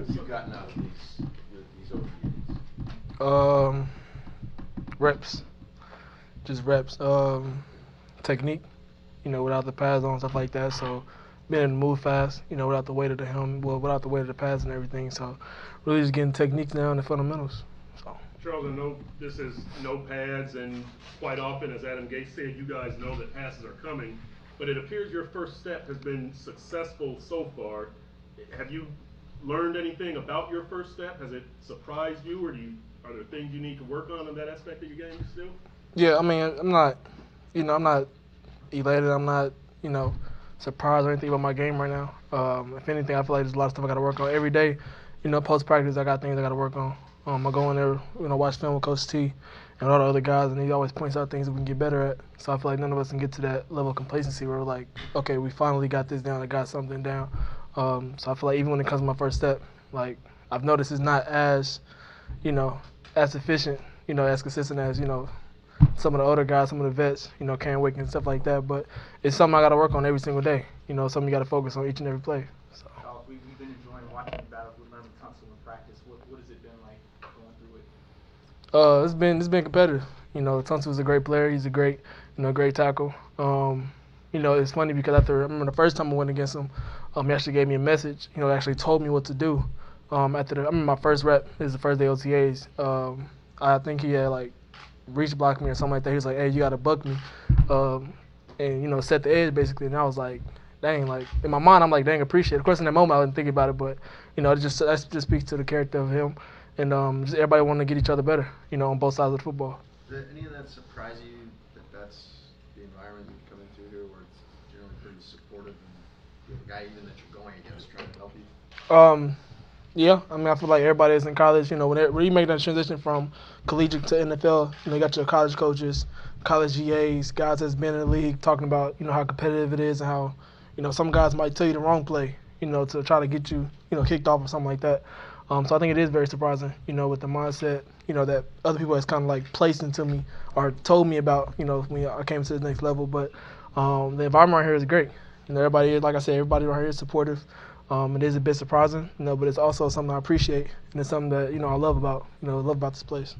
have you gotten out of these OTAs? Reps, just reps. Technique, without the pads on, stuff like that. So being able to move fast, without the weight of the helmet, well, without the weight of the pads and everything. So really just getting techniques down and fundamentals. So. Charles, I know this is no pads, and quite often, as Adam Gates said, you guys know that passes are coming, but it appears your first step has been successful so far. Have you learned anything about your first step? Has it surprised you, or are there things you need to work on in that aspect of your game still? Yeah, I mean, I'm not elated. I'm not, surprised or anything about my game right now. If anything, I feel like there's a lot of stuff I got to work on every day. Post practice, I got things I got to work on. I go in there, watch film with Coach T and all the other guys, and he always points out things that we can get better at. So I feel like none of us can get to that level of complacency where we're like, okay, we finally got this down, I got something down. So I feel like even when it comes to my first step, like I've noticed it's not as, as efficient, as consistent as, some of the older guys, some of the vets, Cam Wake and stuff like that. But it's something I got to work on every single day. Something you got to focus on each and every play. So. Charles, we've been enjoying watching you battle with Lerman Tunsil in practice. What has it been like going through It's been competitive. Tunsil's a great player. He's a great, great tackle. It's funny because I remember the first time I went against him, he actually gave me a message. Actually told me what to do. I remember my first rep. This is the first day OTAs. I think he had like reach block me or something like that. He was like, "Hey, you gotta buck me," and set the edge basically. And I was like, "Dang!" Like in my mind, I'm like, "Dang, appreciate it." Of course, in that moment, I didn't think about it, but that just speaks to the character of him, and just everybody wanting to get each other better, on both sides of the football. Did any of that surprise you? That's the environment you come into here, where it's generally pretty supportive, and you have a guy even that you're going against trying to help you. Yeah, I mean, I feel like everybody is in college. When you make that transition from collegiate to NFL, you got your college coaches, college GAs, guys that's been in the league talking about, how competitive it is and how, some guys might tell you the wrong play, to try to get you, kicked off or something like that. So I think it is very surprising, with the mindset, that other people has kind of like placed into me or told me about, when I came to the next level. But the environment right here is great. Everybody, like I said, everybody right here is supportive. It is a bit surprising, but it's also something I appreciate, and it's something that I love about, this place.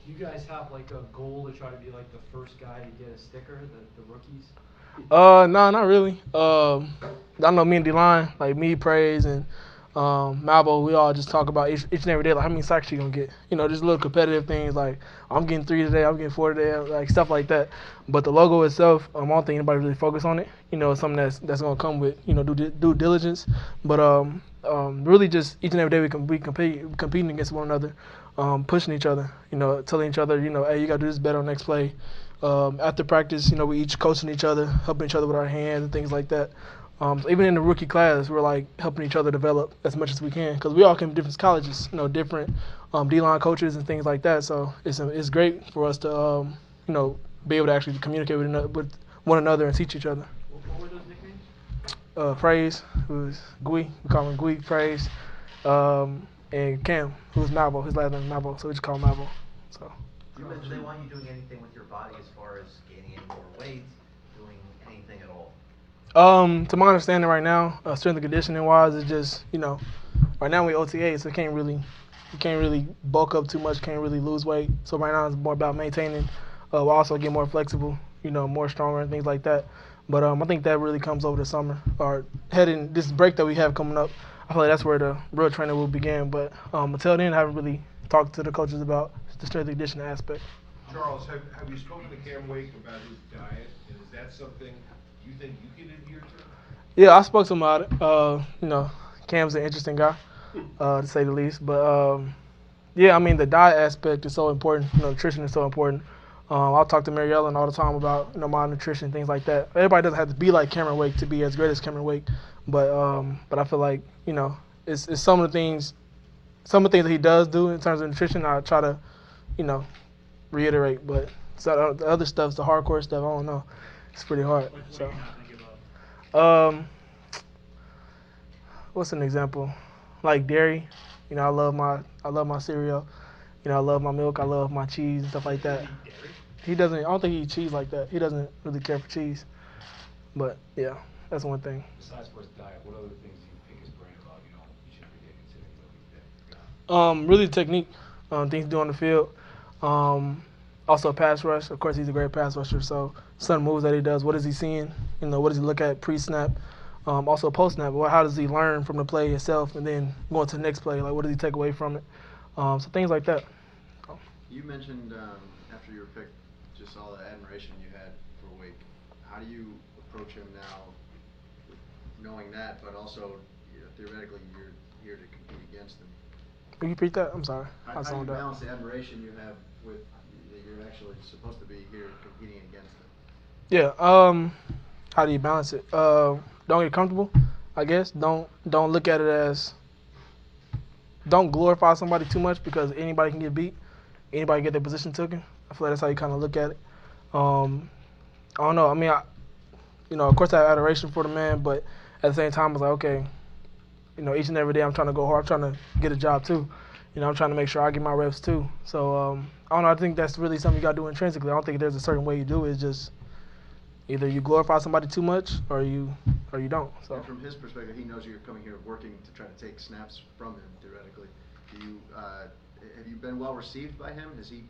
Do you guys have like a goal to try to be like the first guy to get a sticker, the rookies? No, not really. I know me and D-Line, like me, Praise, and Malvo, we all just talk about each and every day, like how many sacks you gonna get. Just little competitive things like I'm getting 3 today, I'm getting 4 today, like stuff like that. But the logo itself, I don't think anybody really focus on it. It's something that's gonna come with due diligence. But really just each and every day we competing against one another, pushing each other. Telling each other, hey, you gotta do this better on next play. After practice, we each coaching each other, helping each other with our hands and things like that. So even in the rookie class, we're like helping each other develop as much as we can because we all came from different colleges, different D-line coaches and things like that. So it's great for us to be able to actually communicate with one another and teach each other. What were those nicknames? Praise, who's Gui, we call him Gui, Praise, and Cam, who's Malvo. His last name is Malvo, so we just call him Malvo. So. Do they want you doing anything with your body as far as gaining any more weight, doing anything at all? To my understanding right now, strength and conditioning wise, it's just right now we OTA, so you can't really bulk up too much, can't really lose weight. So right now it's more about maintaining. We'll also get more flexible, more stronger and things like that. But I think that really comes over the summer or heading this break that we have coming up. I feel like that's where the real training will begin. But until then, I haven't really talked to the coaches about the strength and conditioning aspect. Charles, have you spoken to Cam Wake about his diet, and is that something you think you can adhere to? Yeah, I spoke to him about it. Cam's an interesting guy, to say the least. But yeah, I mean the diet aspect is so important. Nutrition is so important. I'll talk to Mary Ellen all the time about my nutrition, things like that. Everybody doesn't have to be like Cameron Wake to be as great as Cameron Wake, but I feel like it's some of the things that he does do in terms of nutrition. I try to reiterate, but the other stuff, the hardcore stuff, I don't know. It's pretty hard. So, what's an example? Like dairy. I love my cereal. I love my milk. I love my cheese and stuff like that. He doesn't. I don't think he eats cheese like that. He doesn't really care for cheese. But yeah, that's one thing. Besides for his diet, what other things do you pick his brain about? You shouldn't be considering Really technique, things to do on the field. Also pass rush. Of course, he's a great pass rusher. So some moves that he does. What is he seeing? What does he look at pre-snap? Also post-snap. How does he learn from the play itself, and then going to the next play? Like what does he take away from it? So things like that. You mentioned after you were picked, just all the admiration you had for Wake. How do you approach him now, knowing that, but also theoretically you're here to compete against him? Can you repeat that? I'm sorry. How do you balance the admiration you have with that you're actually supposed to be here competing against him? Yeah. How do you balance it? Don't get comfortable. I guess don't look at it as don't glorify somebody too much because anybody can get beat. Anybody can get their position taken. I feel like that's how you kind of look at it. I don't know. I mean, of course I have adoration for the man, but at the same time, it's like, okay, each and every day I'm trying to go hard. I'm trying to get a job too. I'm trying to make sure I get my reps too. So I don't know. I think that's really something you got to do intrinsically. I don't think there's a certain way you do it. It's just either you glorify somebody too much or you don't. So and from his perspective, he knows you're coming here working to try to take snaps from him theoretically. Do you have you been well received by him? Has he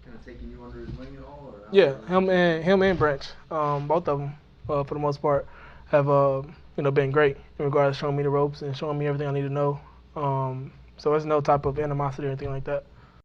kind of taken you under his wing at all? Or yeah, him and Branch, both of them, for the most part, have been great in regards to showing me the ropes and showing me everything I need to know. So there's no type of animosity or anything like that.